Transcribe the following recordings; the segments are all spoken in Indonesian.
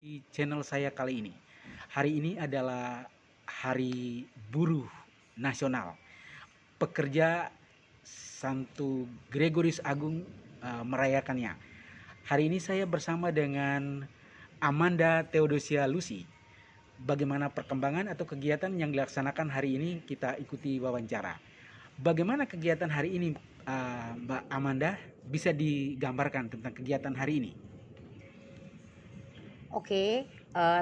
Di channel saya kali ini. Hari ini adalah Hari Buruh Nasional. Pekerja Santo Gregorius Agung merayakannya. Hari ini saya bersama dengan Amanda Theodosia Lucy. Bagaimana perkembangan atau kegiatan yang dilaksanakan hari ini, kita ikuti wawancara. Bagaimana kegiatan hari ini, Mbak Amanda? Bisa digambarkan tentang kegiatan hari ini? Oke,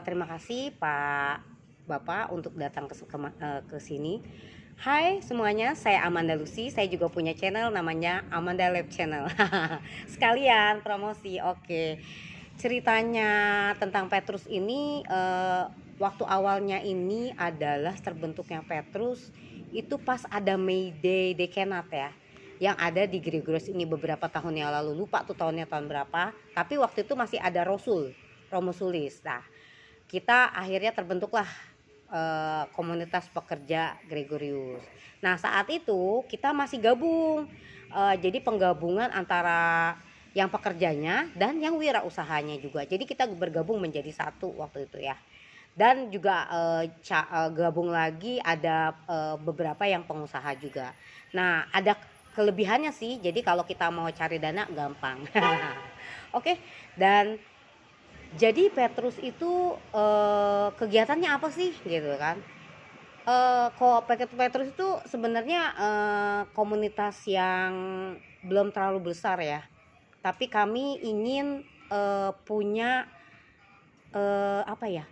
terima kasih Pak Bapak untuk datang ke sini. Hai semuanya, saya Amanda Lucy. Saya juga punya channel namanya Amanda Lab Channel. Sekalian promosi. Oke. Ceritanya tentang Petrus ini waktu awalnya ini adalah terbentuknya Petrus itu pas ada May Day Dekenat ya. Yang ada di Gregorius ini beberapa tahun yang lalu, lupa tuh tahunnya tahun berapa, tapi waktu itu masih ada Romusulis. Nah, kita akhirnya terbentuklah komunitas pekerja Gregorius. Nah, saat itu kita masih gabung. Jadi penggabungan antara yang pekerjanya dan yang wirausahanya juga. Jadi kita bergabung menjadi satu waktu itu ya. Dan juga gabung lagi ada beberapa yang pengusaha juga. Nah, ada kelebihannya sih. Jadi kalau kita mau cari dana gampang. Oke, dan jadi Petrus itu kegiatannya apa sih gitu kan? Kok Petrus itu sebenarnya komunitas yang belum terlalu besar ya. Tapi kami ingin punya apa ya?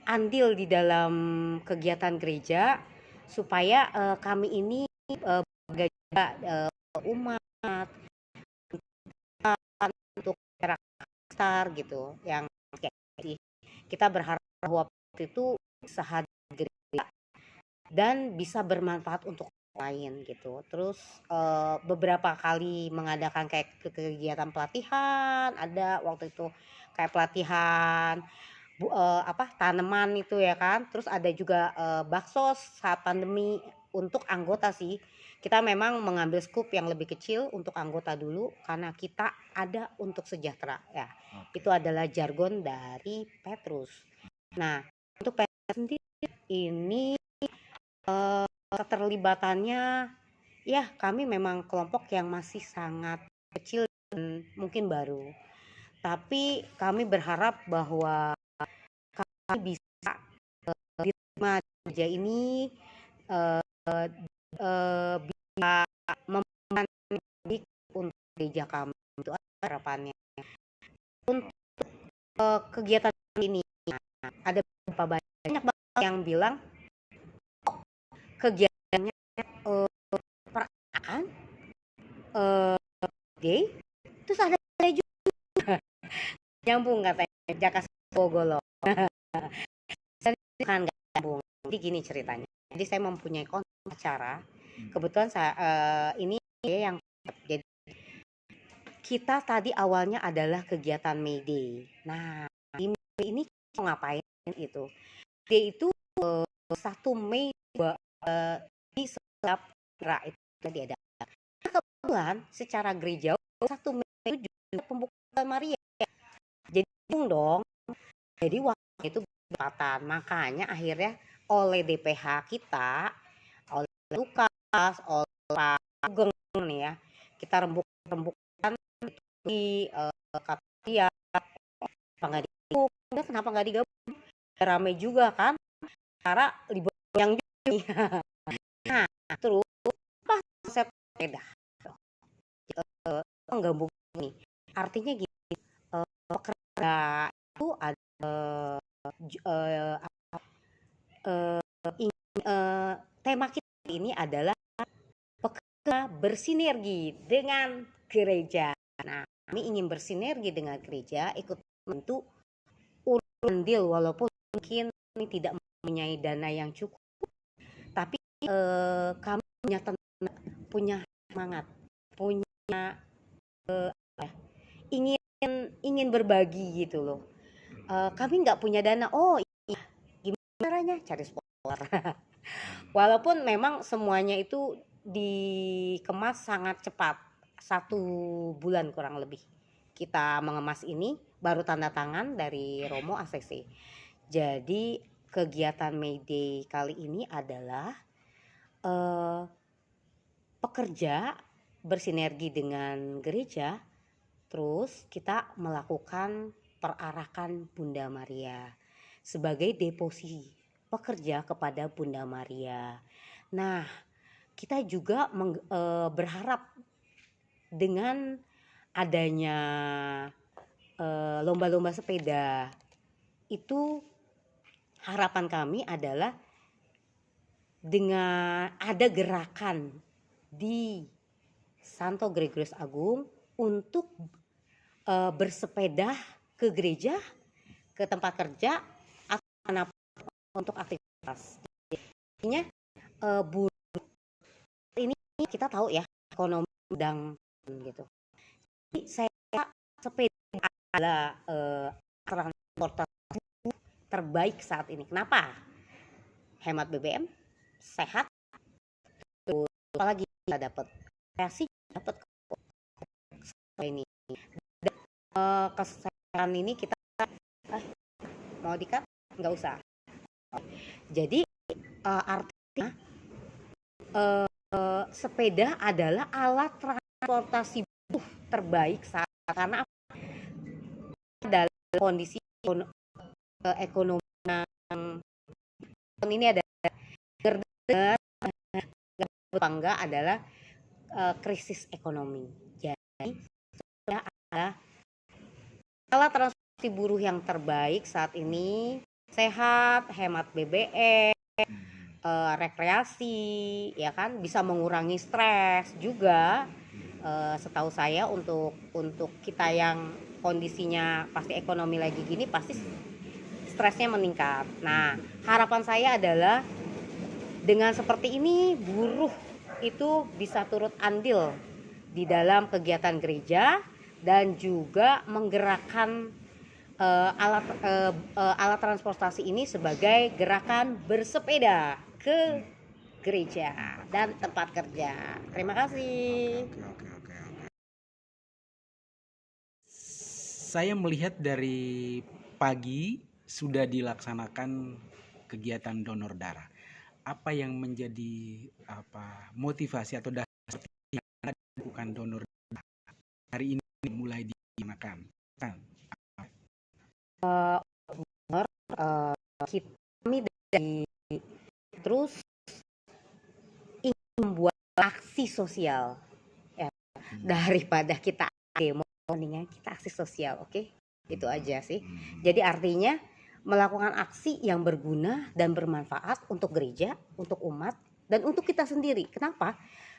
Andil di dalam kegiatan gereja supaya kami ini juga umat untuk besar gitu yang kayak kita berharap bahwa itu bisa hadir dan bisa bermanfaat untuk lain gitu. Terus beberapa kali mengadakan kayak kegiatan pelatihan, ada waktu itu kayak pelatihan tanaman itu ya kan. Terus ada juga baksos saat pandemi untuk anggota sih. Kita memang mengambil skup yang lebih kecil untuk anggota dulu karena kita ada untuk sejahtera ya. Oke. Itu adalah jargon dari Petrus. Nah, untuk Petrus sendiri ini keterlibatannya ya kami memang kelompok yang masih sangat kecil dan mungkin baru. Tapi kami berharap bahwa kami bisa diterima kerja ini bisa membantu untuk gereja kami, itu harapannya. Untuk kegiatan ini ada beberapa banyak yang bilang kegiatannya perasaan gay, terus ada juga nyambung katanya Jaka Pogolo. Kan nggak nyambung. Jadi gini ceritanya. Jadi saya mempunyai konsep acara. Kebetulan saya ini yang jadi kita tadi awalnya adalah kegiatan May Day. Nah, di May Day ini kita mau ngapain itu? Day itu 1 Mei di setiap daerah itu tadi ada. Kebetulan secara gereja 1 Mei itu juga pembukaan Maria. Jadi dong. Jadi waktu itu bertepatan. Makanya akhirnya oleh DPH kita, oleh Lukas, oleh Pak Sugeng nih ya, kita rembuk-rembukan di Katia, kenapa nggak digabung? Udah kenapa nggak digabung? Rame juga kan, karena libur yang Juni. Nah, terus pas konsep sepeda menggabung ini, artinya gini, pekerja itu ada uh, tema kita ini adalah pekerja bersinergi dengan gereja. Nah, kami ingin bersinergi dengan gereja, ikut membantu andil walaupun mungkin kami tidak mempunyai dana yang cukup, tapi kami punya semangat, punya ingin ingin berbagi gitu loh. Kami nggak punya dana. Oh iya, gimana caranya? Cari sponsor. Walaupun memang semuanya itu dikemas sangat cepat, 1 bulan kurang lebih kita mengemas ini baru tanda tangan dari Romo ACC. Jadi kegiatan May Day kali ini adalah pekerja bersinergi dengan gereja, terus kita melakukan perarakan Bunda Maria sebagai deposi pekerja kepada Bunda Maria. Nah, kita juga berharap dengan adanya lomba-lomba sepeda itu, harapan kami adalah dengan ada gerakan di Santo Gregorius Agung untuk bersepeda ke gereja, ke tempat kerja, atau untuk aktivitas. Intinya buruh ini kita tahu ya, ekonomi sedang gitu. Jadi saya sepeda adalah transportasi terbaik saat ini. Kenapa? Hemat BBM, sehat, terus apalagi kita dapat kreasi, dapat ini. Dan, kesehatan ini kita mau dikat nggak usah. Jadi artinya sepeda adalah alat transportasi terbaik saat, karena dalam kondisi ekonomi ini ada tetangga adalah krisis ekonomi. Jadi sepeda adalah alat transportasi buruh yang terbaik saat ini, sehat, hemat BBM, rekreasi, ya kan, bisa mengurangi stres juga. Setahu saya untuk kita yang kondisinya pasti ekonomi lagi gini, pasti stresnya meningkat. Nah, harapan saya adalah dengan seperti ini buruh itu bisa turut andil di dalam kegiatan gereja dan juga menggerakkan alat transportasi ini sebagai gerakan bersepeda ke gereja dan tempat kerja. Terima kasih. Oke. Saya melihat dari pagi sudah dilaksanakan kegiatan donor darah. Apa yang menjadi motivasi atau dasar yang dilakukan donor darah hari ini mulai dimakan? Kami dari terus ingin membuat aksi sosial ya, daripada kita demo, mendingan kita aksi sosial, oke? Itu aja sih. Jadi artinya melakukan aksi yang berguna dan bermanfaat untuk gereja, untuk umat, dan untuk kita sendiri. Kenapa?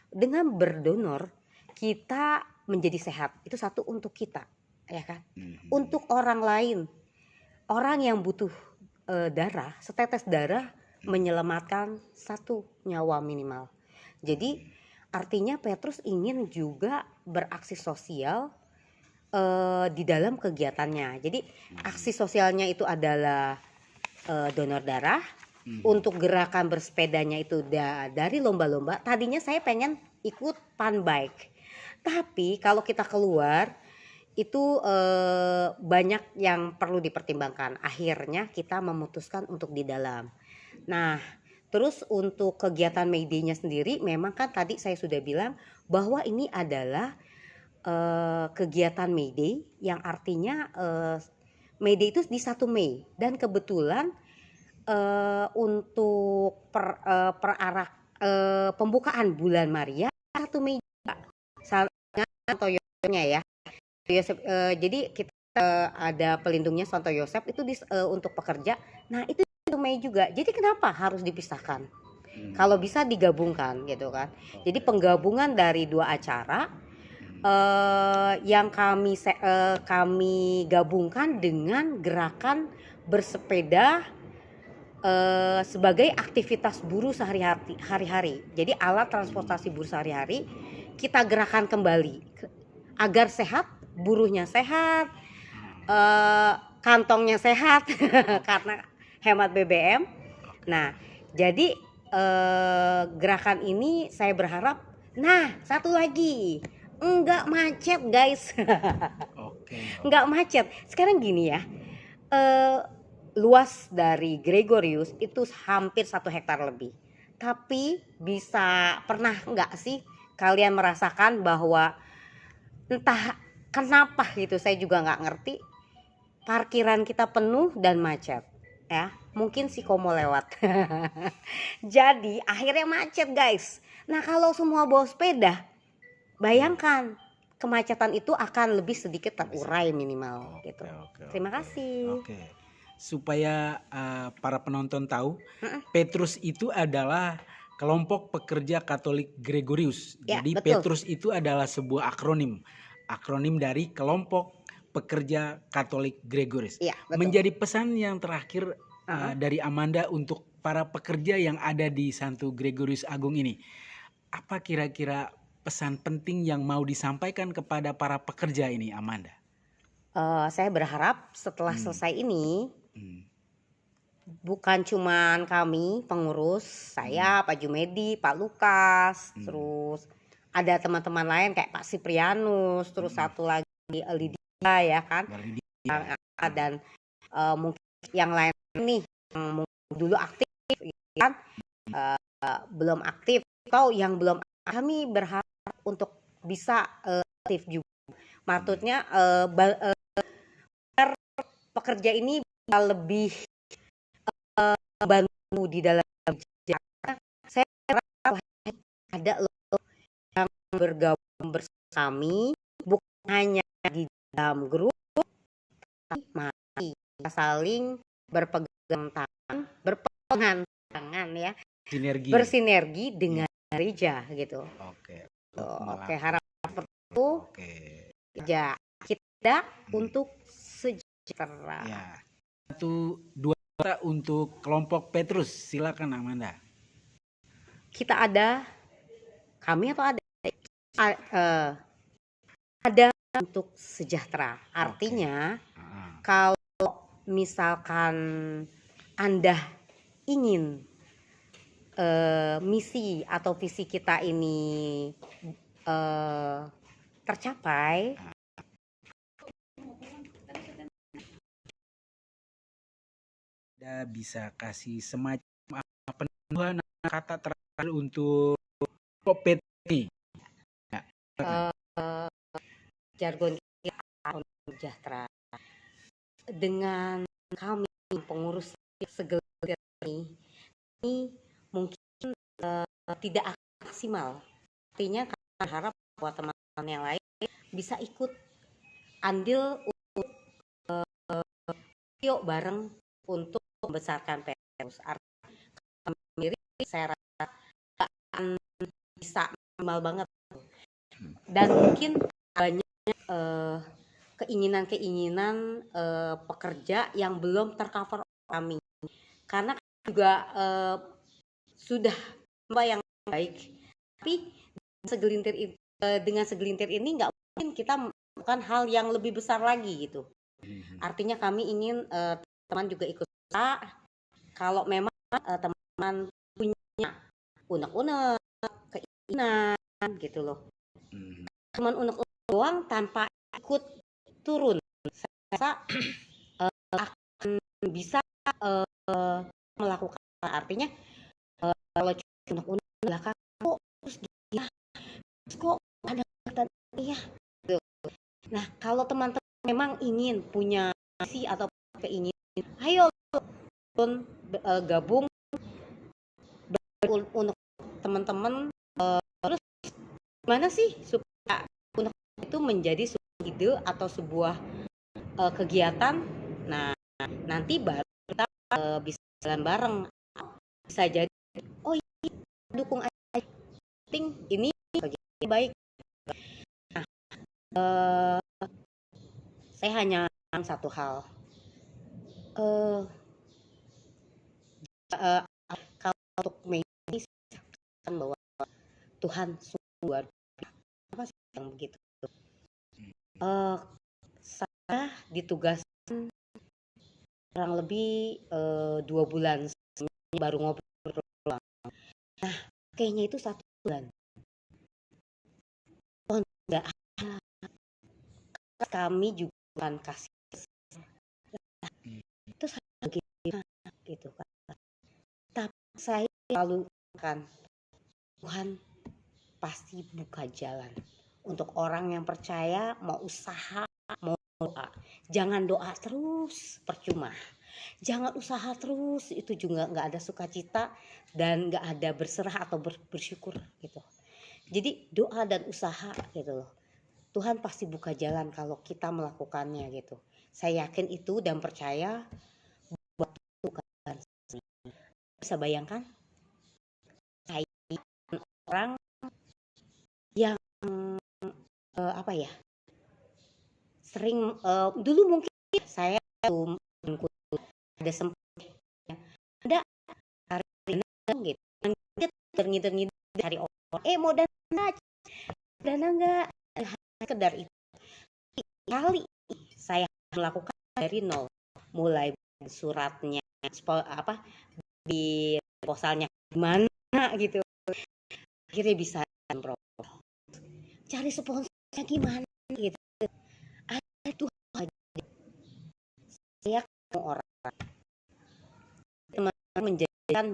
Dengan berdonor kita menjadi sehat. Itu satu untuk kita, ya kan? Untuk orang lain, orang yang butuh darah, setetes darah menyelamatkan satu nyawa minimal. Jadi artinya Petrus ingin juga beraksi sosial di dalam kegiatannya. Jadi aksi sosialnya itu adalah donor darah. Untuk gerakan bersepedanya itu dari lomba-lomba. Tadinya saya pengen ikut fun bike, tapi kalau kita keluar itu banyak yang perlu dipertimbangkan. Akhirnya kita memutuskan untuk di dalam. Nah, terus untuk kegiatan May Day-nya sendiri, memang kan tadi saya sudah bilang bahwa ini adalah kegiatan May Day, yang artinya May Day itu di 1 Mei, dan kebetulan untuk pembukaan bulan Maria 1 Mei juga, Santo Yosefnya ya. Jadi kita ada pelindungnya Santo Yosef itu untuk pekerja. Nah itu 1 Mei juga. Jadi kenapa harus dipisahkan? Kalau bisa digabungkan gitu kan. Jadi penggabungan dari 2 acara yang kami gabungkan dengan gerakan bersepeda sebagai aktivitas buruh sehari-hari. Jadi alat transportasi buruh sehari-hari kita gerakan kembali agar sehat, buruhnya sehat, kantongnya sehat karena hemat BBM. Nah, jadi gerakan ini saya berharap, nah satu lagi, enggak macet guys. Oke. nggak macet. Sekarang gini ya, luas dari Gregorius itu hampir 1 hektar lebih. Tapi pernah nggak sih kalian merasakan bahwa entah kenapa gitu, saya juga nggak ngerti, parkiran kita penuh dan macet ya, mungkin si Komo lewat. Jadi akhirnya macet guys. Nah kalau semua bawa sepeda, bayangkan kemacetan itu akan lebih sedikit terurai minimal gitu. Terima kasih. Oke. Supaya para penonton tahu, Mm-mm. Petrus itu adalah kelompok pekerja Katolik Gregorius. Ya, Jadi betul. Petrus itu adalah sebuah akronim dari kelompok pekerja Katolik Gregorius. Iya, betul. Menjadi pesan yang terakhir Uh-uh. dari Amanda untuk para pekerja yang ada di Santo Gregorius Agung ini. Apa kira-kira pesan penting yang mau disampaikan kepada para pekerja ini, Amanda? Saya berharap setelah selesai ini, Hmm. bukan cuman kami pengurus, saya, Pak Jumedi, Pak Lukas, terus ada teman-teman lain kayak Pak Siprianus, terus satu lagi Lydia ya kan, dan mungkin yang lain nih yang dulu aktif kan, belum aktif atau yang belum, kami berharap untuk bisa aktif juga. Maksudnya pekerja ini bisa lebih bantu di dalam kerja. Saya harap ada loh yang bergabung bersama kami, bukan hanya di dalam grup, tapi mari kita saling berpegang tangan ya, bersinergi dengan gereja gitu. Oke, harapan seperti itu. Kerja kita untuk sejahtera. Ya. 1, 2 untuk kelompok Petrus, silakan Amanda. Kami ada untuk sejahtera. Artinya kalau misalkan Anda ingin misi atau visi kita ini tercapai, Anda bisa kasih semacam penuhan kata terakhir untuk Kopet ini. Jargon kita sejahtera. Dengan kami pengurus segelintir ini mungkin tidak akan maksimal. Artinya kami berharap bahwa teman-teman yang lain bisa ikut andil untuk yuk bareng untuk membesarkan Petrus. Artinya kami sendiri saya rasa akan bisa maksimal banget, dan mungkin banyak keinginan-keinginan pekerja yang belum tercover kami, karena juga sudah yang baik, tapi dengan segelintir ini nggak mungkin kita melakukan hal yang lebih besar lagi gitu. Artinya kami ingin teman juga ikut serta. Kalau memang teman punya unek-unek keinginan gitu loh, cuman unek-unek doang tanpa ikut turun, saya rasa akan bisa melakukan. Artinya kalau unek-unek belakang kok ada ya. Nah kalau teman-teman memang ingin punya misi atau keinginan, ayo gabung untuk teman-teman. Terus gimana sih supaya untuk itu menjadi sebuah ide atau sebuah kegiatan? Nah nanti baru kita bisa jalan bareng. Bisa jadi oh iya dukung aja, ini kegiatan baik. Nah saya hanya satu hal, kalau untuk medis bahwa Tuhan sungguh luar biasa. Apa sih yang begitu? Saya ditugaskan kurang lebih 2 bulan baru ngobrol. Nah kayaknya itu 1 bulan. Oh enggak, kami juga Tuhan kasih itu saya gimana gitu kan. Tapi saya selalu kan Tuhan pasti buka jalan untuk orang yang percaya, mau usaha, mau doa. Jangan doa terus percuma. Jangan usaha terus, itu juga nggak ada sukacita dan nggak ada berserah atau bersyukur gitu. Jadi doa dan usaha gitu loh. Tuhan pasti buka jalan kalau kita melakukannya gitu. Saya yakin itu dan percaya buat Tuhan. Bisa bayangkan saya orang yang apa ya, sering dulu mungkin saya ada sempat ada tarik gitu ngider cari orang mau dana enggak sekedar itu kali saya melakukan dari nol, mulai suratnya apa di proposalnya gimana gitu, akhirnya bisa cari sponsornya gimana gitu. Itu saya orang teman-teman menjadikan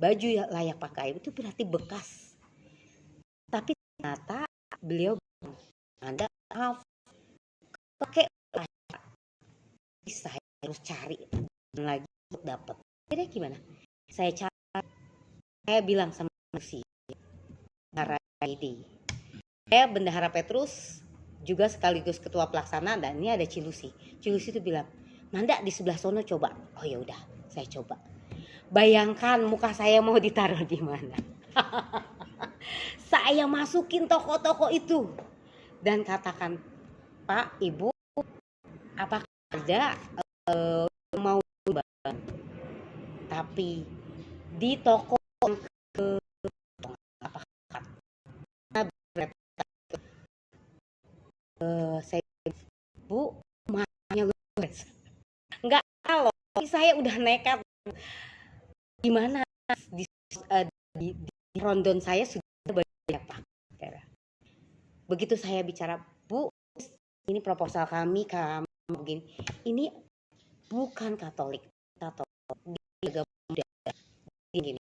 baju layak pakai itu berarti bekas, tapi ternyata beliau ada maaf pakai saya harus cari lagi untuk dapat. Jadi gimana? Saya cari, saya bilang sama si saya Bendahara Petrus juga sekaligus ketua pelaksana, dan ini ada Cilusi itu bilang, Manda di sebelah sono coba. Oh ya udah, saya coba. Bayangkan muka saya mau ditaruh di mana. Saya masukin toko-toko itu dan katakan, Pak, Ibu, apakah ada mau banget? Tapi di toko saya Bu, mahanya luas. Enggak, kalau saya udah nekat. Gimana di rondon saya sudah banyak Pak. Begitu saya bicara, Bu, ini proposal kami begini. Ini bukan Katolik, dia Buddha. Ini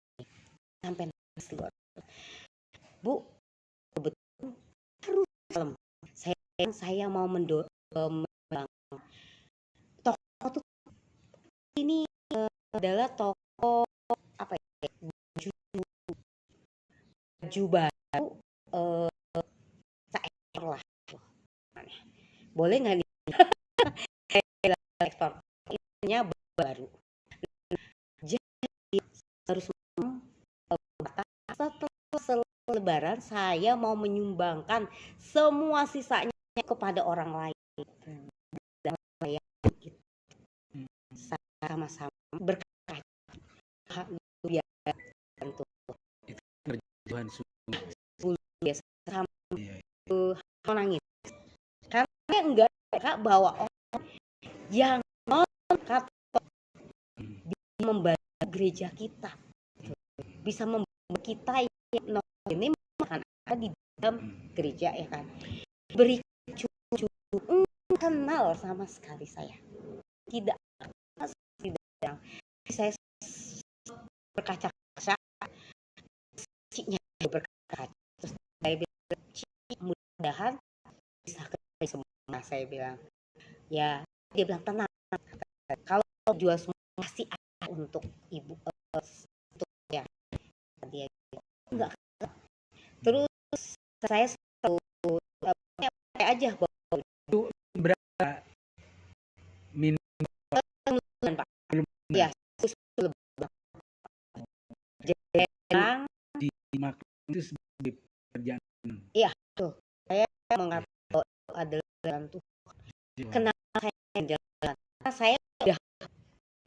sampai keluar. Bu, betul harus dalam. Saya mau toko tuh ini adalah toko apa ya, baju baru seekor lah, boleh nggak nih? Ekspor ininya baru, jadi harus setelah Lebaran saya mau menyumbangkan semua sisanya kepada orang lain. Dan saya sama-sama berkah biasa tentu Tuhan biasa sama nangis karena enggak bawa orang yang non Katolik bisa membantu gereja kita, bisa membantu kita yang ini akan ada di dalam gereja ya kan, beri cucu kenal sama sekali saya tidak saya berkaca-kaca ciknya berkaca, terus saya bilang mudah-mudahan bisa ketemu semua, saya bilang ya, dia bilang tenang, kalau jual semua pasti ada untuk ibu untuk ya, dia enggak. Terus saya selalu aja bawa berapa minum Pak ya, jarang itu sebagai perjalanan. Iya tuh, saya mengatakan adalah jalan Tuhan. Kenapa saya jalan? Karena saya sudah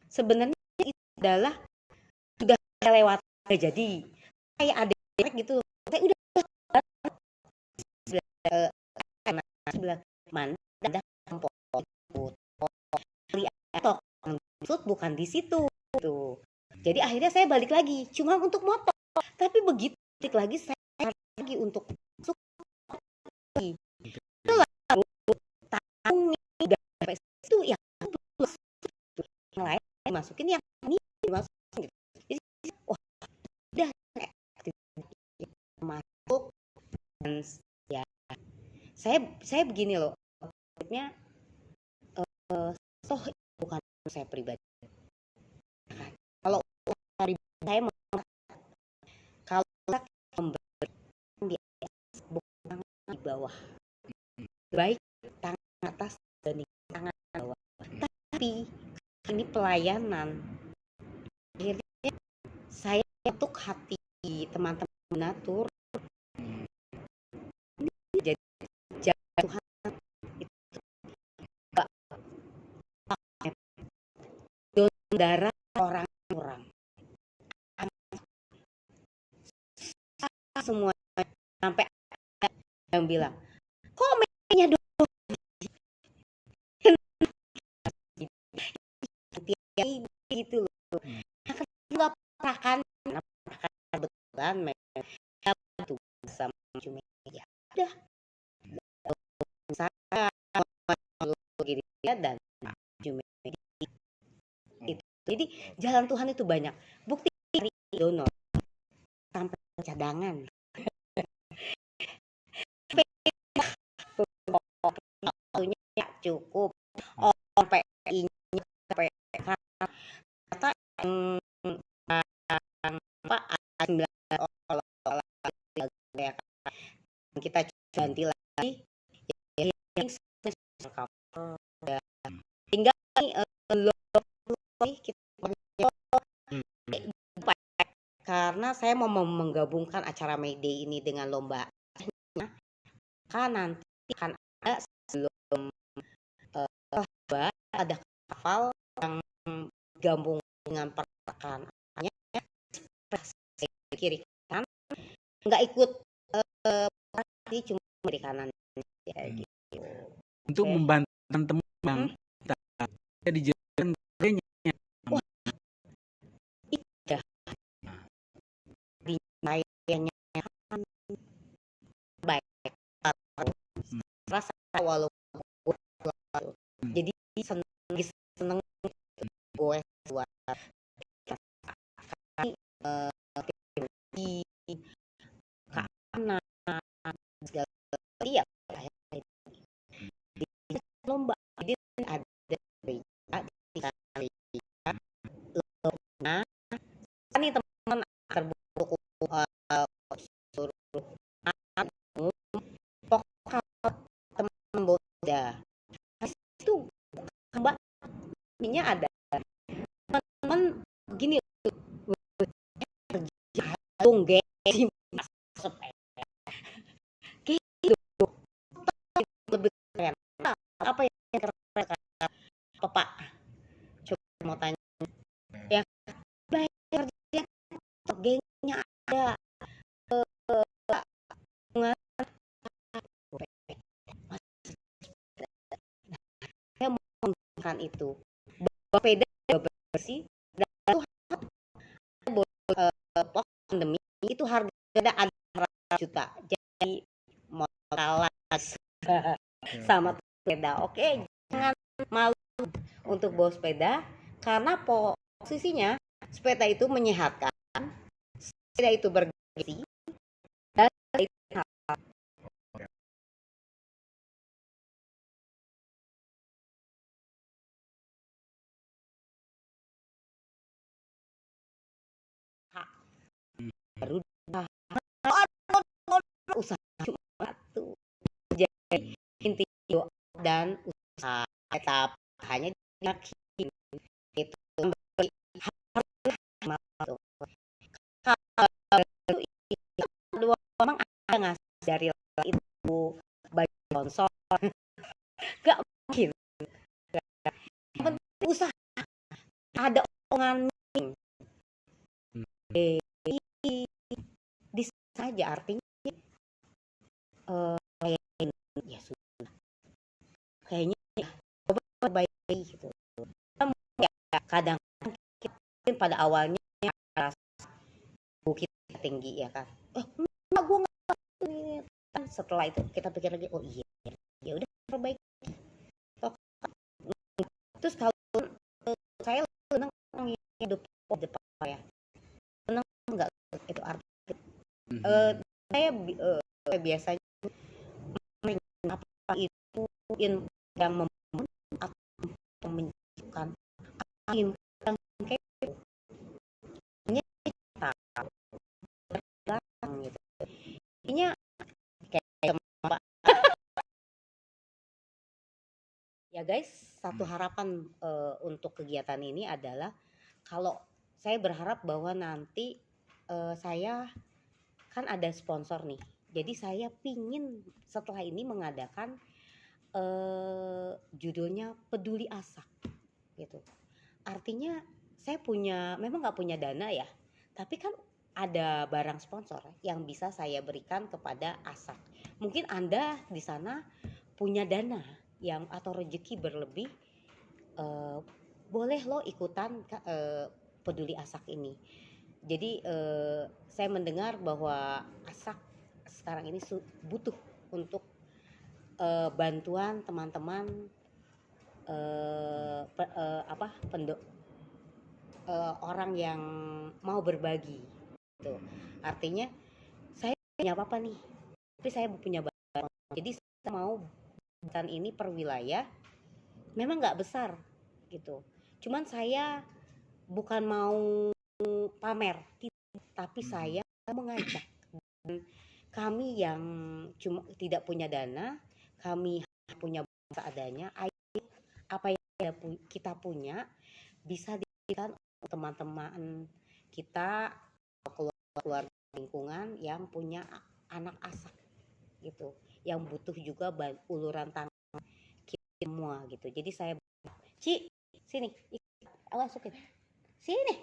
sebenarnya itu adalah sudah saya lewati, jadi saya ada gitu, saya udah sebelah mana ada maksud bukan di situ tuh. Jadi akhirnya saya balik lagi cuma untuk motor, tapi begitu balik lagi saya lagi untuk masuk lagi. Itulah yang lain dimasukin, yang ini dimasukin gitu. Jadi wah udah masuk. Dan ya saya begini loh, maksudnya toh bukan saya pribadi kan. Kalau saya kalau kita memberi di atas bukan di bawah, baik tangan atas dan tangan bawah, tapi ini pelayanan. Akhirnya saya untuk hati teman-teman donatur jadi Tuhan itu donor darah orang-orang semua, sampai yang bilang kok mainnya donor gitu loh. Nggak perakan betulan tuh sama cumi ya udah saya gini ya, dan cumi itu. Jadi jalan Tuhan itu banyak. Bukti dari donor sampai cadangan waktunya cukup sampai sampai kata kita ganti lagi tinggal karena saya mau menggabungkan acara May Day ini dengan lomba, kan nanti akan ada sebelum lomba ada kapal yang gabung dengan perkakannya kiri kanan, nggak ikut cuma kiri kanan ya, gitu. Untuk membantu teman-teman di jalan gedenya. Iya. Di kayaknya baik. Rasa walaupun jadi seneng gue buat karena segala dia lomba, jadi ada lomba ini teman terbuku suruh pokok teman boda itu mbak ininya ada teman gini tunggeng gitu lebih keren. Apa yang keren Pak? Coba mau tanya yang kerja gengnya ada saya mau menggunakan itu sepeda bersih dan itu pandemi itu harganya ada 100 juta, jadi modal sama sepeda. Oke, jangan malu untuk bawa sepeda karena posisinya sepeda itu menyehatkan, sepeda itu bergizi dan baru usaha cuma satu, jadi inti dan usaha tetap hanya yakin itu memang ada ngasih dari itu bagi sponsor gak mungkin, yang penting usaha ada omongan di saja artinya ya sudah kayaknya ya coba baik gitu ya, kadang mungkin pada awalnya bukit tinggi ya kan, enggak gue nggak, setelah itu kita pikir lagi oh iya ya udah perbaiki terus kalau saya Saya biasanya apa itu yang membangun atau menunjukkan yang kayak gitu. Intinya kayak ya guys, satu harapan untuk kegiatan ini adalah kalau saya berharap bahwa nanti saya kan ada sponsor nih. Jadi saya pingin setelah ini mengadakan judulnya Peduli Asak gitu. Artinya saya memang nggak punya dana ya, tapi kan ada barang sponsor yang bisa saya berikan kepada Asak. Mungkin Anda di sana punya dana yang atau rezeki berlebih, boleh lo ikutan Peduli Asak ini. Jadi saya mendengar bahwa Asak sekarang ini butuh untuk bantuan teman-teman orang yang mau berbagi gitu. Artinya saya punya apa nih, tapi saya punya banyak. Jadi saya mau bukan ini per wilayah, memang nggak besar gitu. Cuman saya bukan mau pamer, tapi saya mengajak kami yang cuma tidak punya dana, kami punya seadanya, apa yang kita punya bisa diberikan teman-teman kita, keluarga lingkungan yang punya anak asak gitu, yang butuh juga uluran tangan kita semua gitu. Jadi saya, Ci, sini, awas masukin, sini,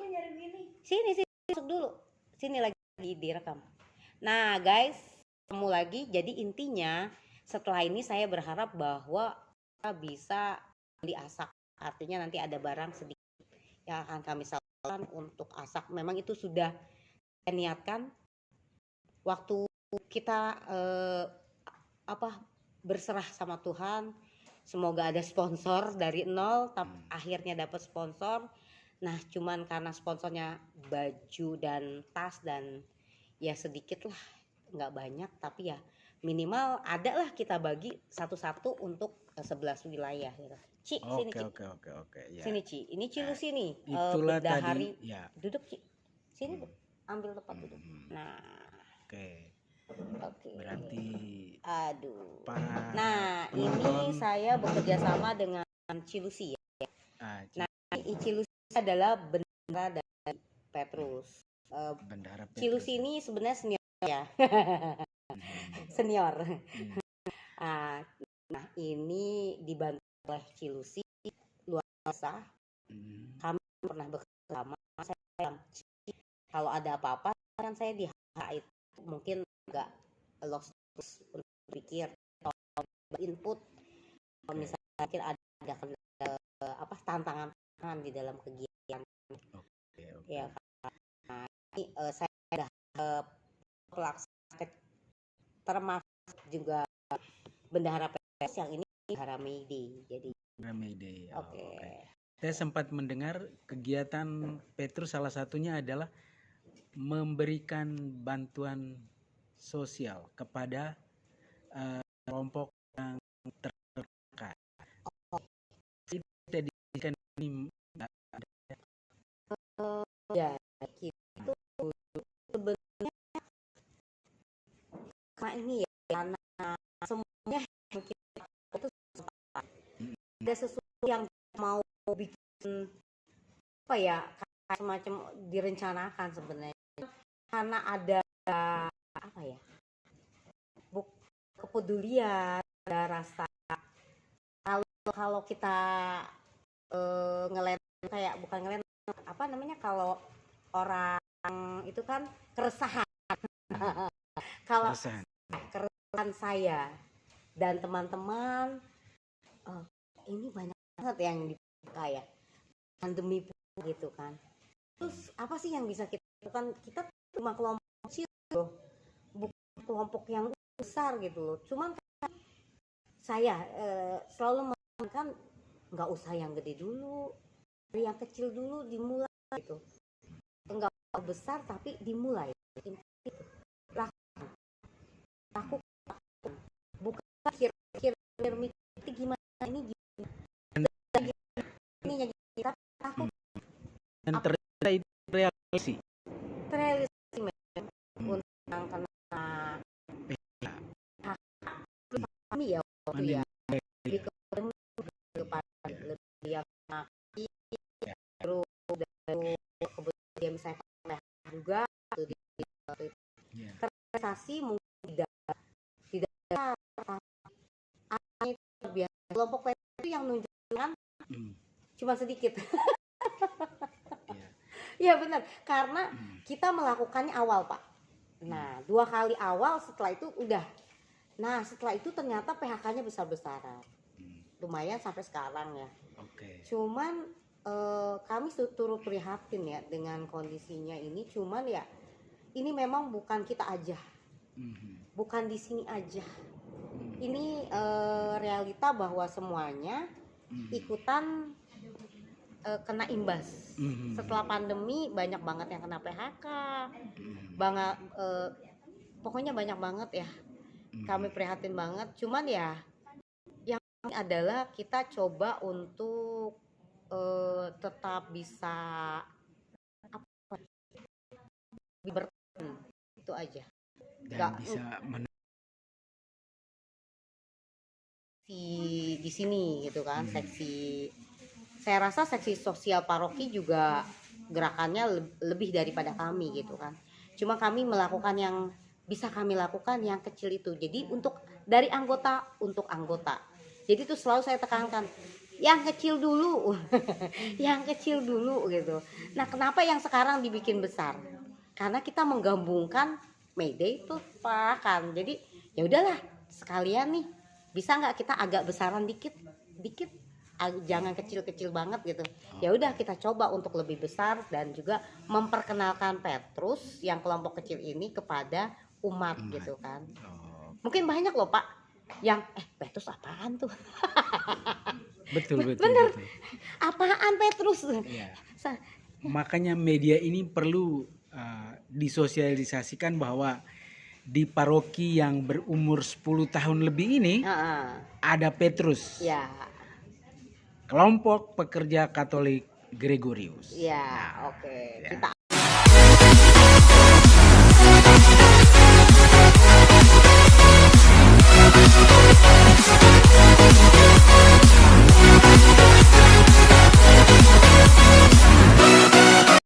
sini masuk dulu, sini lagi direkam. Nah guys, ketemu lagi. Jadi intinya setelah ini saya berharap bahwa kita bisa beli asak. Artinya nanti ada barang sedikit yang akan kami salurkan untuk asak. Memang itu sudah saya niatkan waktu kita berserah sama Tuhan. Semoga ada sponsor dari nol, tapi akhirnya dapat sponsor. Nah cuman karena sponsornya baju dan tas dan ya sedikit lah, nggak banyak, tapi ya minimal ada lah kita bagi satu-satu untuk 11 wilayah gitu. Ci, sini Ci. Oke. Ya. Sini Ci, ini Ci lu sini. Itulah Bendahari, tadi. Ya. duduk Ci. Sini ambil tempat duduk. Nah. Oke. Oke. Berarti. Aduh. Para nah ini saya bekerja sama dengan Cilusi ya. Nah Cilusi adalah bendahara dari Petrus. Bendahara Petrus. Cilusi ini sebenarnya senior ya. Senior. Nah ini dibantu oleh Cilusi luar biasa. Kami pernah bekerja sama. Saya bilang, kalau ada apa-apa kan saya di HH itu mungkin nggak lost untuk pikir atau input. Kalau misalnya ada tantangan di dalam kegiatan. Ya. Nah, ini saya sudah pelaksana termasuk juga bendahara PS yang ini bendahara Mayday. Jadi Mayday. Oke. Saya sempat mendengar kegiatan Petrus salah satunya adalah memberikan bantuan sosial kepada kelompok yang tertekan. Ya, itu sebenarnya karena ini ya, karena semuanya kita itu ada sesuatu yang mau bikin apa ya, semacam direncanakan sebenarnya, karena ada apa ya, kepedulian, ada rasa kalau kita kayak bukan ngelen apa namanya, kalau orang itu kan keresahan. Kalau keresahan saya dan teman-teman, ini banyak banget yang dibuka ya, pandemi gitu kan. Terus apa sih yang bisa kita lakukan? Kita cuma kelompok kecil loh, bukan kelompok yang besar gitu loh. Cuman kan saya selalu menekankan nggak usah yang gede dulu, dari yang kecil dulu dimulai gitu. Enggak besar tapi dimulai. Lah lakukan, bukan kira-kira mikir gimana ini gini kita takut Dan ternyata itu realisasi. terrealisasi untuk yang kena kami ya waktu ya lebih kepada lebih yang terus kemudian misalnya juga terrealisasi mungkin tidak biasa kelompok itu yang nunjukkan cuma sedikit. Ya benar, karena kita melakukannya awal Pak. Nah 2 kali awal, setelah itu udah. Nah setelah itu ternyata PHK-nya besar-besaran, lumayan sampai sekarang ya. Cuman kami turut prihatin ya dengan kondisinya ini. Cuman ya ini memang bukan kita aja, bukan di sini aja. Ini realita bahwa semuanya ikutan kena imbas. Setelah pandemi banyak banget yang kena PHK, banget pokoknya banyak banget ya. Kami prihatin banget. Cuman ya yang adalah kita coba untuk tetap bisa bertahan, itu aja. Dan bisa di sini gitu kan. Seksi, saya rasa seksi sosial paroki juga gerakannya lebih daripada kami gitu kan. Cuma kami melakukan yang bisa kami lakukan yang kecil itu. Jadi untuk dari anggota untuk anggota. Jadi itu selalu saya tekankan, yang kecil dulu. Yang kecil dulu gitu. Nah, kenapa yang sekarang dibikin besar? Karena kita menggabungkan Mayday itu Pak kan. Jadi ya udahlah, sekalian nih, bisa nggak kita agak besaran dikit, jangan kecil-kecil banget gitu. Ya udah kita coba untuk lebih besar dan juga memperkenalkan Petrus yang kelompok kecil ini kepada umat gitu kan. Mungkin banyak loh Pak yang Petrus apaan tuh? Betul. Bener. Apaan Petrus? Ya. Makanya media ini perlu disosialisasikan bahwa di paroki yang berumur 10 tahun lebih ini ada Petrus. Ya. Kelompok pekerja Katolik Gregorius. Ya, oke. Ya. Kita